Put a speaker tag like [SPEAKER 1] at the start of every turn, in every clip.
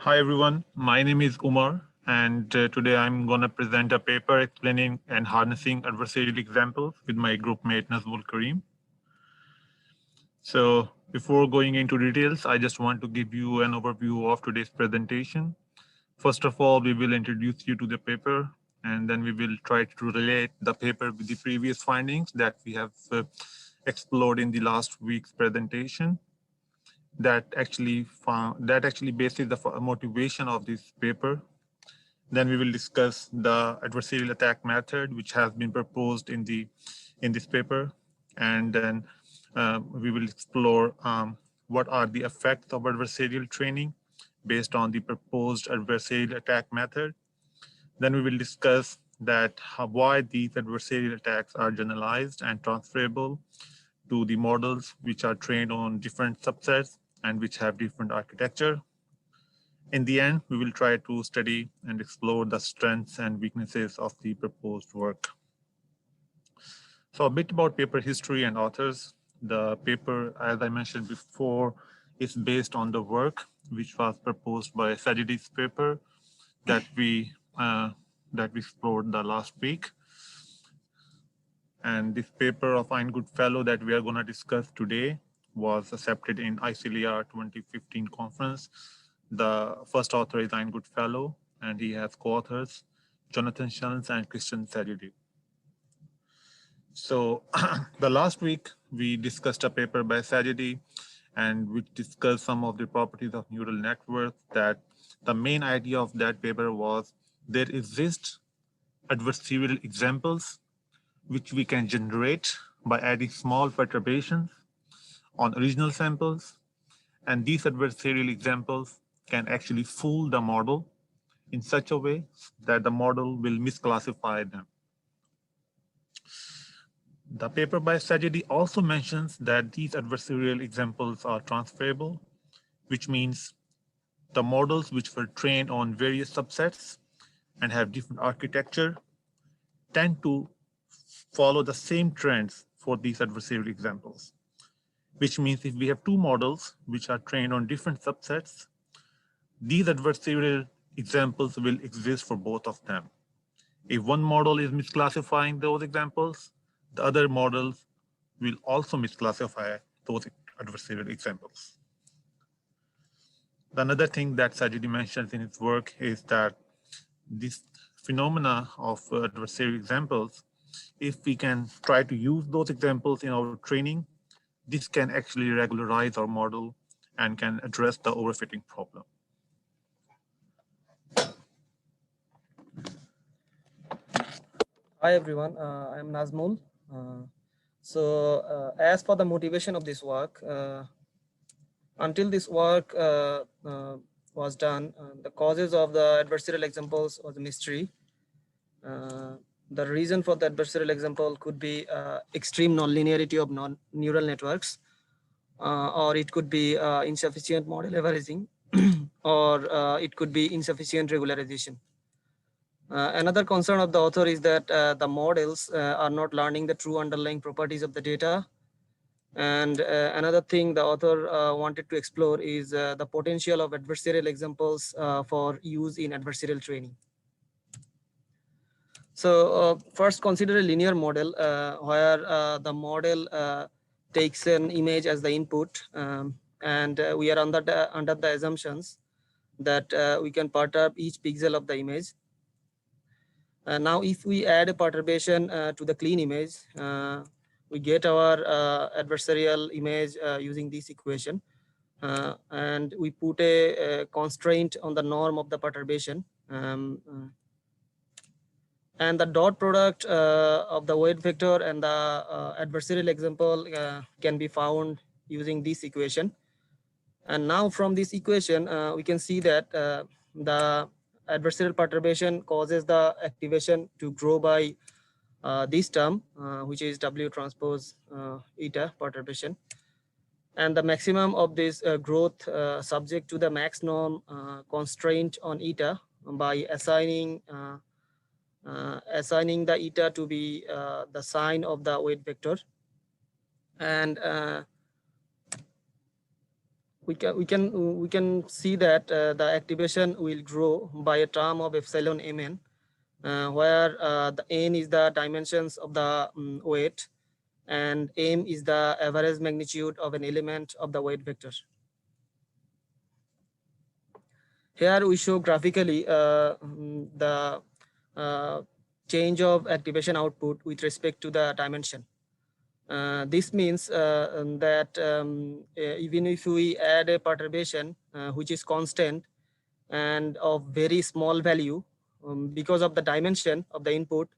[SPEAKER 1] Hi everyone, my name is Umar and today I'm going to present a paper explaining and harnessing adversarial examples with my group mate Nazmul Kareem. So before going into details, I just want to give you an overview of today's presentation. First of all, we will introduce you to the paper and then we will try to relate the paper with the previous findings that we have explored in the last week's presentation. That actually bases the motivation of this paper. Then we will discuss the adversarial attack method, which has been proposed in this paper, and then we will explore what are the effects of adversarial training based on the proposed adversarial attack method. Then we will discuss why these adversarial attacks are generalized and transferable to the models which are trained on different subsets and which have different architecture. In the end, we will try to study and explore the strengths and weaknesses of the proposed work. So a bit about paper history and authors. The paper, as I mentioned before, is based on the work which was proposed by Sajidi's paper that we explored the last week. And this paper of Eingood Fellow that we are going to discuss today was accepted in ICLR 2015 conference. The first author is Eingood Fellow, and he has co-authors Jonathan Shans and Christian Sajidi. So the last week we discussed a paper by Sajidi, and we discussed some of the properties of neural networks. That the main idea of that paper was there exist adversarial examples which we can generate by adding small perturbations on original samples. And these adversarial examples can actually fool the model in such a way that the model will misclassify them. The paper by Sajidi also mentions that these adversarial examples are transferable, which means the models which were trained on various subsets and have different architecture tend to follow the same trends for these adversarial examples, which means if we have two models which are trained on different subsets, these adversarial examples will exist for both of them. If one model is misclassifying those examples, the other models will also misclassify those adversarial examples. Another thing that Sajidi mentions in his work is that this phenomena of adversarial examples, if we can try to use those examples in our training, this can actually regularize our model and can address the overfitting problem.
[SPEAKER 2] Hi everyone, I'm Nazmul. As for the motivation of this work, until this work was done, the causes of the adversarial examples was a mystery. The reason for the adversarial example could be extreme nonlinearity of neural networks, or it could be insufficient model averaging, or it could be insufficient regularization. Another concern of the author is that the models are not learning the true underlying properties of the data. And another thing the author wanted to explore is the potential of adversarial examples for use in adversarial training. So first, consider a linear model where the model takes an image as the input, and we are under the assumptions that we can perturb each pixel of the image. Now, if we add a perturbation to the clean image, we get our adversarial image using this equation, and we put a constraint on the norm of the perturbation. And the dot product of the weight vector and the adversarial example can be found using this equation. And now from this equation, we can see that the adversarial perturbation causes the activation to grow by this term, which is W transpose eta perturbation. And the maximum of this growth subject to the max norm constraint on eta by assigning the eta to be the sign of the weight vector. And we can see that the activation will grow by a term of epsilon mn, where the n is the dimensions of the weight, and m is the average magnitude of an element of the weight vector. Here we show graphically the change of activation output with respect to the dimension. This means that even if we add a perturbation which is constant and of very small value, because of the dimension of the input,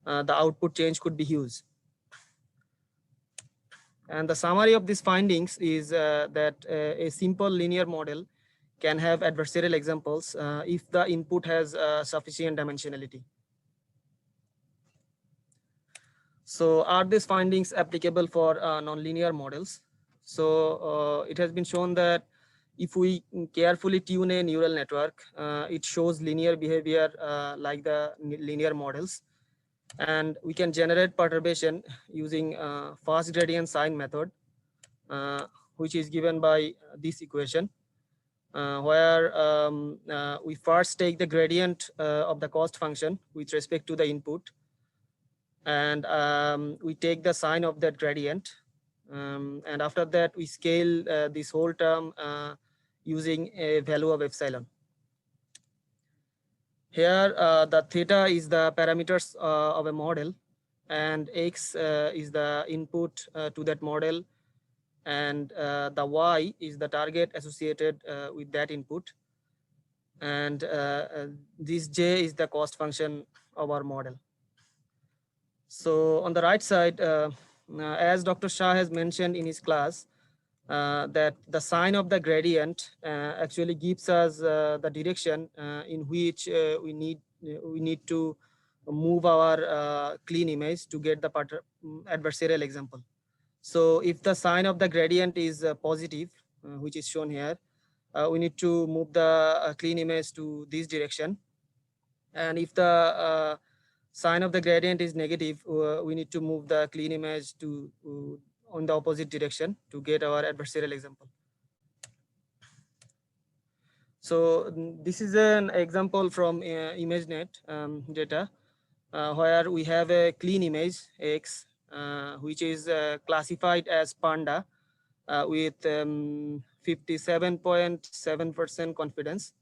[SPEAKER 2] the output change could be huge. And the summary of these findings is that a simple linear model can have adversarial examples if the input has sufficient dimensionality. So are these findings applicable for nonlinear models? So it has been shown that if we carefully tune a neural network, it shows linear behavior like the linear models. And we can generate perturbation using fast gradient sine method, which is given by this equation, where we first take the gradient of the cost function with respect to the input, and we take the sign of that gradient, and after that we scale this whole term using a value of epsilon. Here the theta is the parameters of a model, and x is the input to that model, and the y is the target associated with that input, and this j is the cost function of our model. So on the right side, as Dr. Shah has mentioned in his class, that the sign of the gradient actually gives us the direction in which we need to move our clean image to get the adversarial example. So if the sign of the gradient is positive, which is shown here, we need to move the clean image to this direction. And if the sign of the gradient is negative, we need to move the clean image to on the opposite direction to get our adversarial example. So this is an example from ImageNet data, where we have a clean image X, which is classified as panda with 57.7% confidence.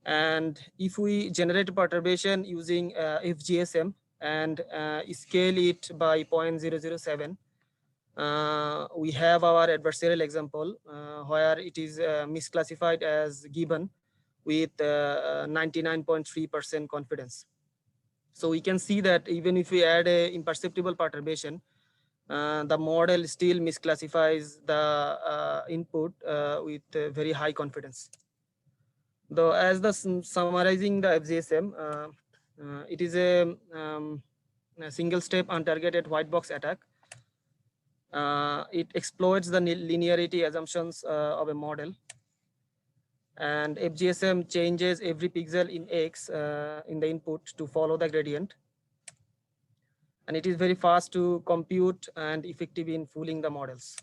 [SPEAKER 2] And if we generate a perturbation using FGSM and scale it by 0.007, we have our adversarial example where it is misclassified as given with 99.3% confidence. So we can see that even if we add a imperceptible perturbation, the model still misclassifies the input with very high confidence. Though as the summarizing the FGSM, it is a single step untargeted white box attack. It exploits the linearity assumptions of a model, and FGSM changes every pixel in X in the input to follow the gradient. And it is very fast to compute and effective in fooling the models.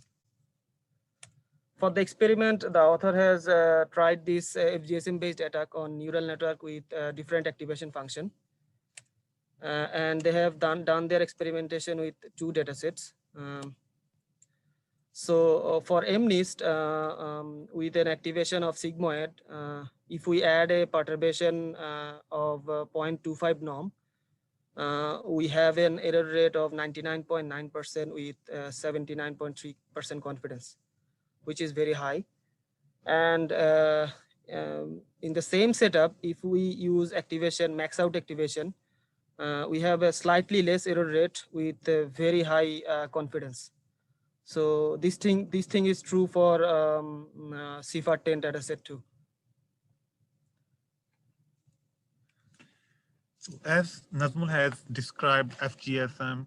[SPEAKER 2] For the experiment, the author has tried this FGSM-based attack on neural network with different activation function. And they have done their experimentation with 2 datasets. So for MNIST, with an activation of sigmoid, if we add a perturbation of 0.25 norm, we have an error rate of 99.9% with 79.3% confidence, which is very high. And in the same setup, if we use activation, max out activation, we have a slightly less error rate with very high confidence. So this thing is true for CFAR 10 dataset too.
[SPEAKER 1] So as Nazmul has described FGSM,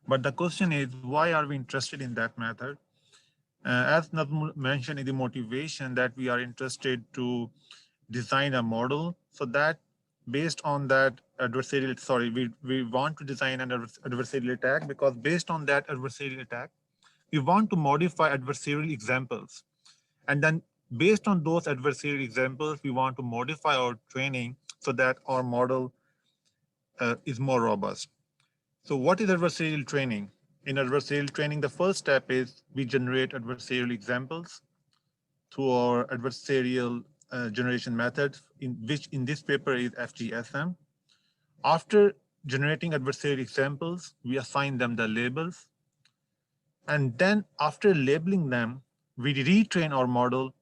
[SPEAKER 1] but the question is, why are we interested in that method? As Nazmul mentioned in the motivation, that we are interested to design a model so that based on that adversarial, we want to design an adversarial attack, because based on that adversarial attack, we want to modify adversarial examples. And then Based on those adversarial examples, we want to modify our training so that our model is more robust. So what is adversarial training? In adversarial training, the first step is we generate adversarial examples through our adversarial generation method, in which in this paper is FGSM. After generating adversarial examples, we assign them the labels. And then after labeling them, we retrain our model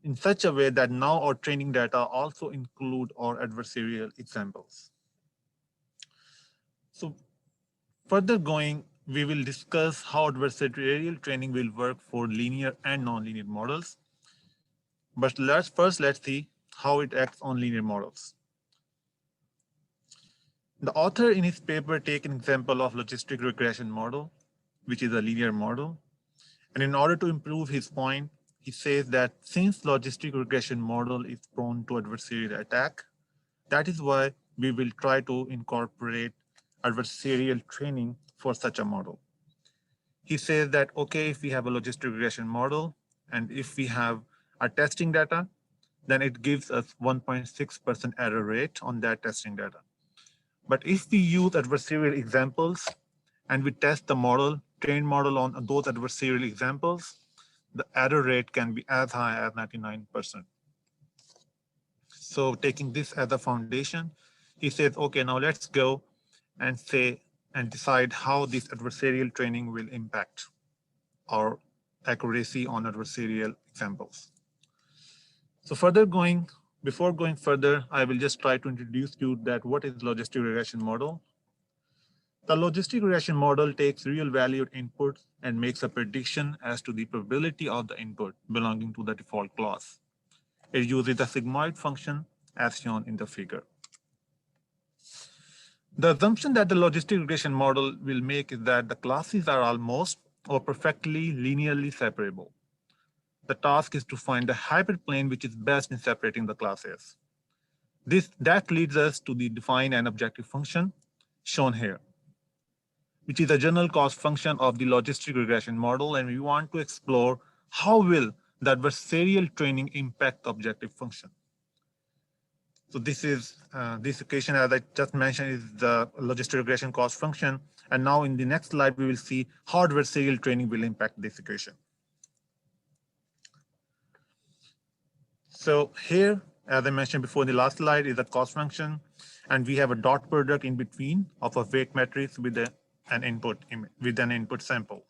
[SPEAKER 1] in such a way that now our training data also include our adversarial examples. So further going, we will discuss how adversarial training will work for linear and nonlinear models. But let's see how it acts on linear models. The author in his paper take an example of logistic regression model, which is a linear model. And in order to improve his point, he says that since logistic regression model is prone to adversarial attack, that is why we will try to incorporate adversarial training for such a model. He says that, okay, if we have a logistic regression model, and if we have our testing data, then it gives us 1.6% error rate on that testing data. But if we use adversarial examples and we test the model, trained model on those adversarial examples, the error rate can be as high as 99%. So taking this as a foundation, he says, okay, now let's go and say and decide how this adversarial training will impact our accuracy on adversarial examples. So before going further, I will just try to introduce you that what is logistic regression model. The logistic regression model takes real valued inputs and makes a prediction as to the probability of the input belonging to the default class. It uses the sigmoid function as shown in the figure. The assumption that the logistic regression model will make is that the classes are almost or perfectly linearly separable. The task is to find the hyperplane which is best in separating the classes. That leads us to the define an objective function shown here, which is a general cost function of the logistic regression model, and we want to explore how will the adversarial training impact the objective function. So this equation, as I just mentioned, is the logistic regression cost function. And now in the next slide, we will see how adversarial training will impact this equation. So here, as I mentioned before in the last slide, is a cost function. And we have a dot product in between of a weight matrix with an input sample.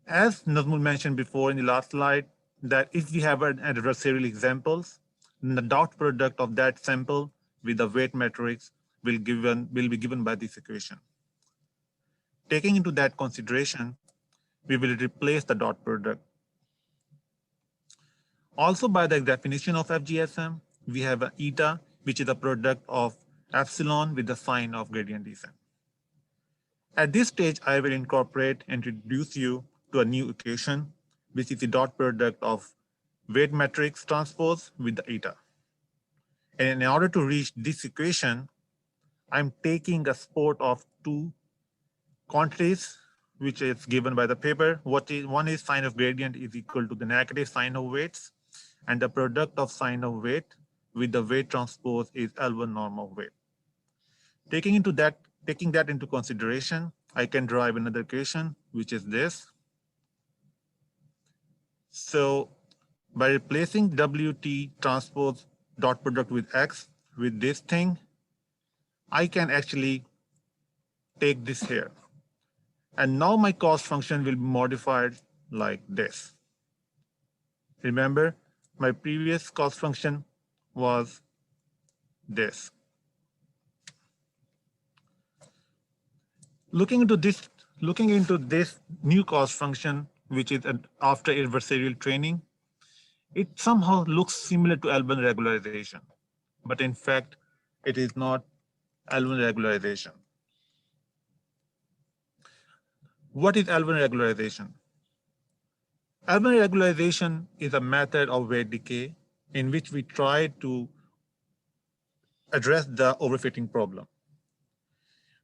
[SPEAKER 1] As Nazmul mentioned before in the last slide, that if we have an adversarial examples, then the dot product of that sample with the weight matrix will be given by this equation. Taking into that consideration, we will replace the dot product. Also, by the definition of FGSM, we have an eta, which is a product of epsilon with the sign of gradient descent. At this stage, I will introduce you to a new equation, which is the dot product of weight matrix transpose with the eta. And in order to reach this equation, I'm taking a sport of two quantities, which is given by the paper. One is sine of gradient is equal to the negative sine of weights, and the product of sine of weight with the weight transpose is L1 norm of weight. Taking that into consideration, I can derive another equation, which is this. So by replacing WT transpose dot product with X with this thing, I can actually take this here. And now my cost function will be modified like this. Remember, my previous cost function was this. Looking into this new cost function, which is after adversarial training, it somehow looks similar to L1 regularization, but in fact, it is not L1 regularization. What is L1 regularization? L1 regularization is a method of weight decay in which we try to address the overfitting problem.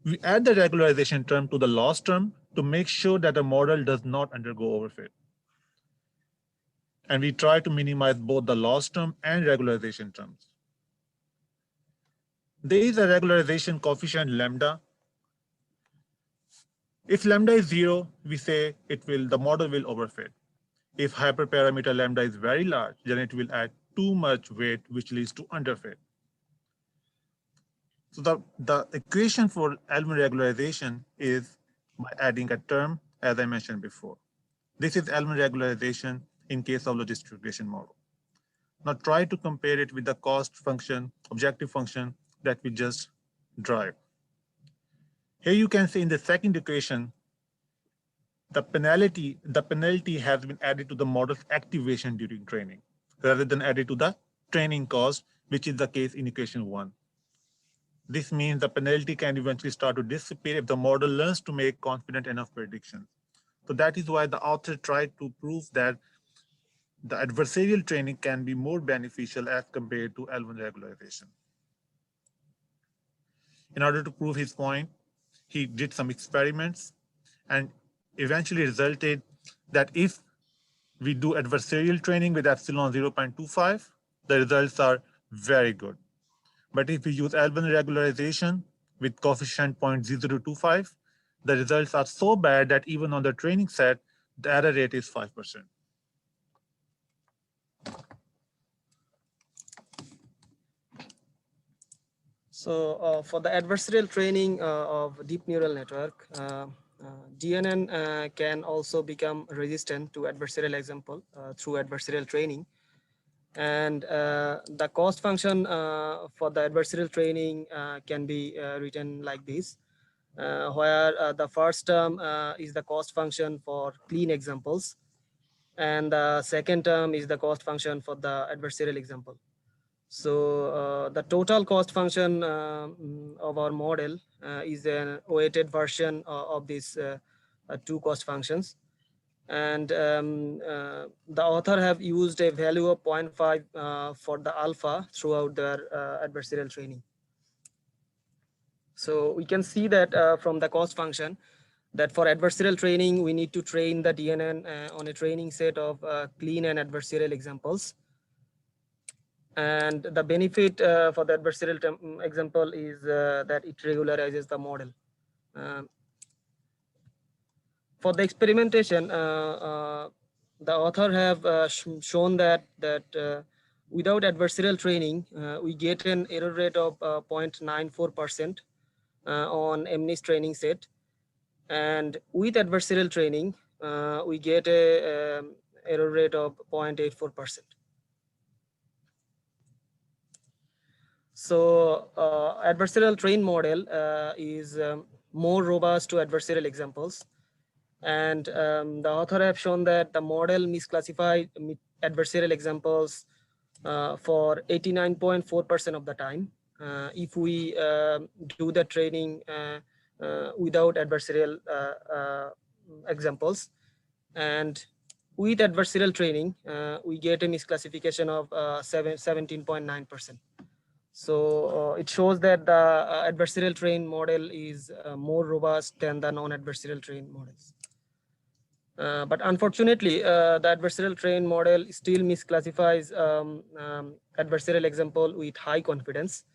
[SPEAKER 1] We add the regularization term to the loss term to make sure that the model does not undergo overfit. and we try to minimize both the loss term and regularization terms. There is a regularization coefficient lambda. If lambda is 0, we say the model will overfit. If hyperparameter lambda is very large, then it will add too much weight, which leads to underfit. So the equation for Elman regularization is by adding a term, as I mentioned before. This is Elman regularization in case of logistic regression model. Now try to compare it with the cost function, objective function that we just derived. Here you can see in the second equation, the penalty has been added to the model's activation during training, rather than added to the training cost, which is the case in equation 1. This means the penalty can eventually start to disappear if the model learns to make confident enough predictions. So that is why the author tried to prove that the adversarial training can be more beneficial as compared to L1 regularization. In order to prove his point, he did some experiments and eventually resulted that if we do adversarial training with epsilon 0.25, the results are very good. But if we use L1 regularization with coefficient 0.0025, the results are so bad that even on the training set, the error rate is 5%.
[SPEAKER 2] So for the adversarial training of deep neural network, DNN can also become resistant to adversarial example through adversarial training. And the cost function for the adversarial training can be written like this, where the first term is the cost function for clean examples, and the second term is the cost function for the adversarial example. So the total cost function of our model is a weighted version of these two cost functions. And the author have used a value of 0.5 for the alpha throughout their adversarial training. So we can see that from the cost function that for adversarial training, we need to train the DNN on a training set of clean and adversarial examples. And the benefit for the adversarial example is that it regularizes the model. For the experimentation, the author have shown that without adversarial training, we get an error rate of 0.94% on MNIST training set. And with adversarial training, we get a error rate of 0.84%. So adversarial train model is more robust to adversarial examples. And the author have shown that the model misclassified adversarial examples for 89.4% of the time if we do the training without adversarial examples. And with adversarial training, we get a misclassification of 17.9%. So it shows that the adversarial train model is more robust than the non-adversarial train models. But unfortunately, the adversarial train model still misclassifies adversarial example with high confidence.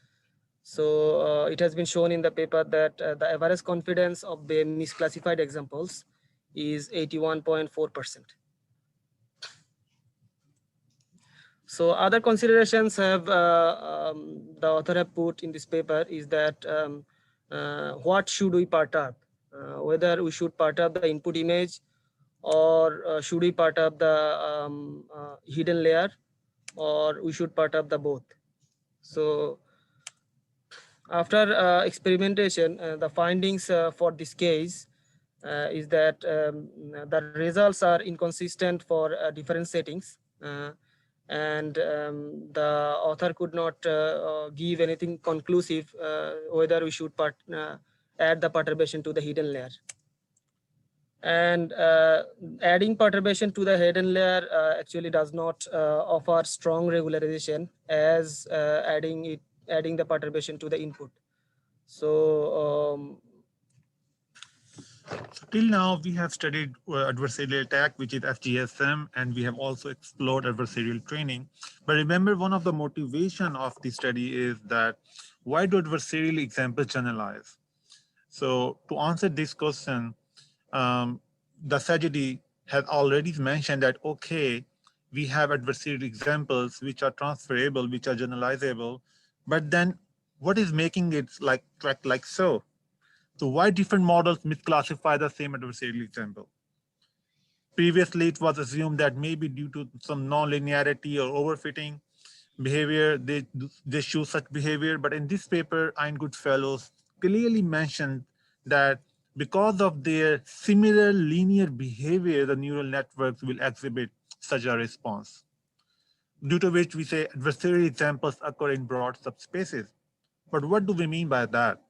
[SPEAKER 2] So it has been shown in the paper that the average confidence of the misclassified examples is 81.4%. So other considerations have the author have put in this paper is that what should we perturb? Whether we should perturb the input image, or should we perturb the hidden layer, or we should perturb the both. So after experimentation, the findings for this case is that the results are inconsistent for different settings. And the author could not give anything conclusive whether we should add the perturbation to the hidden layer. And adding perturbation to the hidden layer actually does not offer strong regularization as adding the perturbation to the input. So
[SPEAKER 1] So till now, we have studied adversarial attack, which is FGSM, and we have also explored adversarial training. But remember, one of the motivation of the study is that why do adversarial examples generalize? So to answer this question, the tragedy has already mentioned that, okay, we have adversarial examples which are transferable, which are generalizable, but then what is making it like so? So why different models misclassify the same adversarial example? Previously, it was assumed that maybe due to some non-linearity or overfitting behavior, they show such behavior. But in this paper, Iron Goodfellows clearly mentioned that because of their similar linear behavior, the neural networks will exhibit such a response, due to which we say adversarial examples occur in broad subspaces. But what do we mean by that?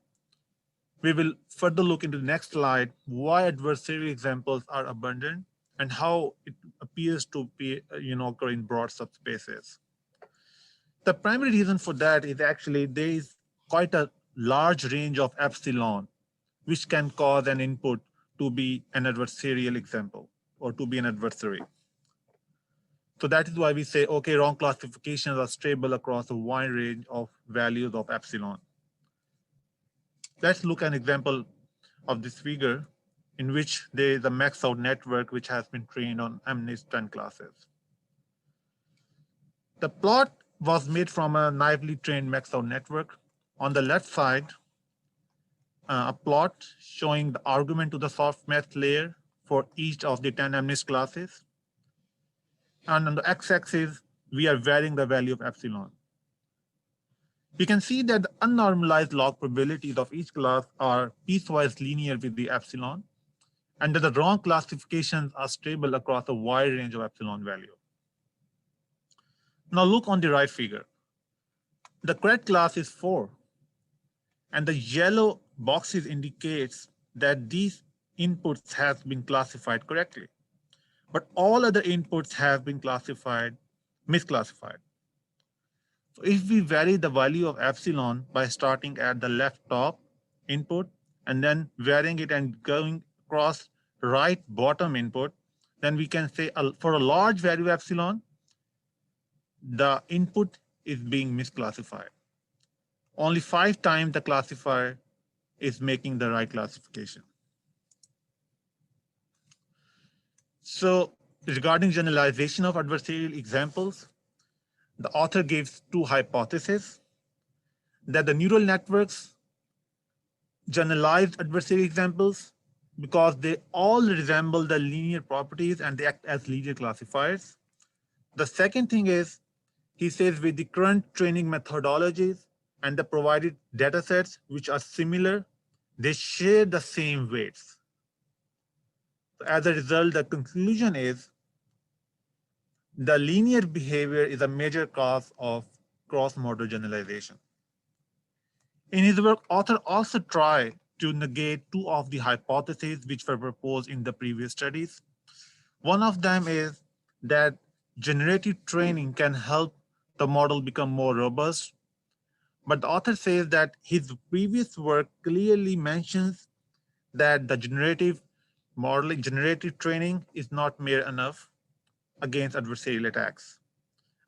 [SPEAKER 1] We will further look into the next slide why adversarial examples are abundant and how it appears to be, occur in broad subspaces. The primary reason for that is actually there is quite a large range of epsilon, which can cause an input to be an adversarial example or to be an adversary. So that is why we say, okay, wrong classifications are stable across a wide range of values of epsilon. Let's look at an example of this figure in which there is a max out network which has been trained on MNIST 10 classes. The plot was made from a naively trained max out network. On the left side, a plot showing the argument to the softmax layer for each of the 10 MNIST classes. And on the x-axis, we are varying the value of epsilon. You can see that the unnormalized log probabilities of each class are piecewise linear with the epsilon, and that the wrong classifications are stable across a wide range of epsilon value. Now look on the right figure. The correct class is 4, and the yellow boxes indicates that these inputs have been classified correctly, but all other inputs have been misclassified. So if we vary the value of epsilon by starting at the left top input and then varying it and going across right bottom input, then we can say for a large value of epsilon, the input is being misclassified. Only 5 times the classifier is making the right classification. So regarding generalization of adversarial examples, the author gives 2 hypotheses that the neural networks generalized adversarial examples because they all resemble the linear properties and they act as linear classifiers. The second thing is, he says with the current training methodologies and the provided data sets, which are similar, they share the same weights. As a result, the conclusion is the linear behavior is a major cause of cross-model generalization. In his work, author also tried to negate 2 of the hypotheses which were proposed in the previous studies. One of them is that generative training can help the model become more robust. But the author says that his previous work clearly mentions that the generative training is not mere enough against adversarial attacks.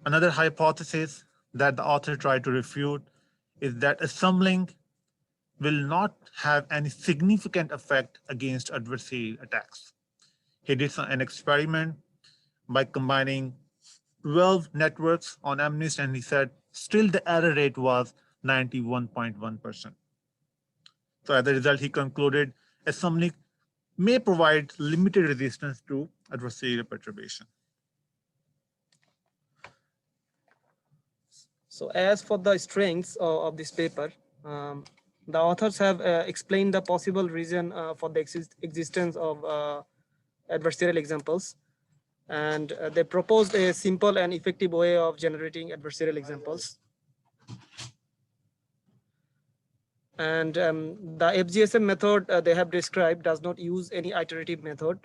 [SPEAKER 1] Another hypothesis that the author tried to refute is that assembling will not have any significant effect against adversarial attacks. He did an experiment by combining 12 networks on MNIST, and he said still the error rate was 91.1%. So as a result, he concluded assembling may provide limited resistance to adversarial perturbation.
[SPEAKER 2] So as for the strengths of this paper, the authors have explained the possible reason for the existence of adversarial examples. And they proposed a simple and effective way of generating adversarial examples. And the FGSM method they have described does not use any iterative method,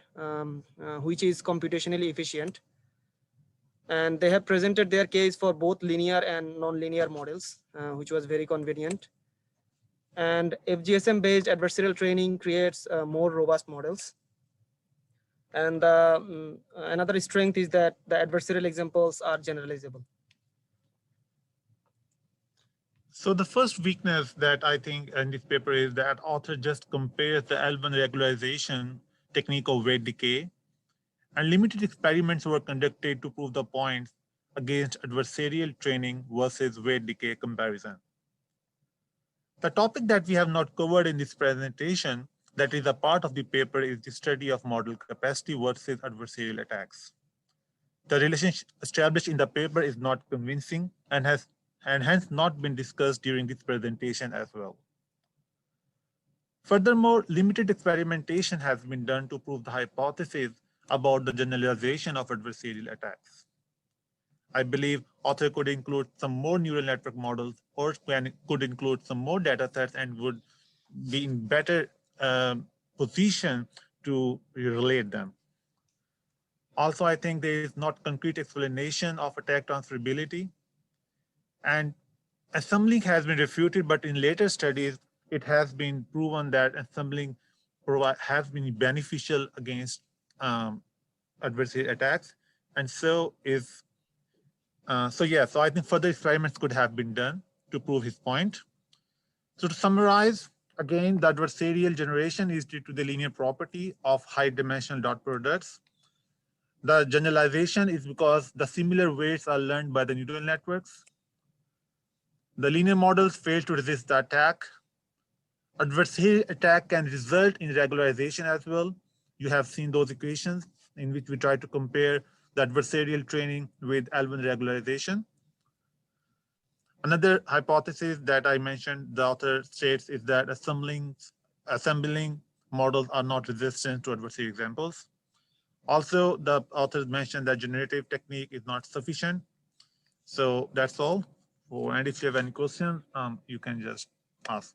[SPEAKER 2] which is computationally efficient. And they have presented their case for both linear and non-linear models, which was very convenient. And FGSM-based adversarial training creates more robust models. And another strength is that the adversarial examples are generalizable.
[SPEAKER 1] So the first weakness that I think in this paper is that author just compares the L1 regularization technique of weight decay, and limited experiments were conducted to prove the points against adversarial training versus weight decay comparison. The topic that we have not covered in this presentation that is a part of the paper is the study of model capacity versus adversarial attacks. The relationship established in the paper is not convincing and hence not been discussed during this presentation as well. Furthermore, limited experimentation has been done to prove the hypothesis about the generalization of adversarial attacks. I believe author could include some more neural network models or could include some more data sets and would be in better position to relate them. Also, I think there is not concrete explanation of attack transferability. And assembling has been refuted, but in later studies, it has been proven that assembling has been beneficial against adversary attacks. And so so I think further experiments could have been done to prove his point. So to summarize, again, the adversarial generation is due to the linear property of high dimensional dot products. The generalization is because the similar weights are learned by the neural networks. The linear models fail to resist the attack. Adversarial attack can result in regularization as well. You have seen those equations in which we try to compare the adversarial training with L1 regularization. Another hypothesis that I mentioned, the author states, is that assembling models are not resistant to adversarial examples. Also, the authors mentioned that generative technique is not sufficient. So that's all. And if you have any questions, you can just ask.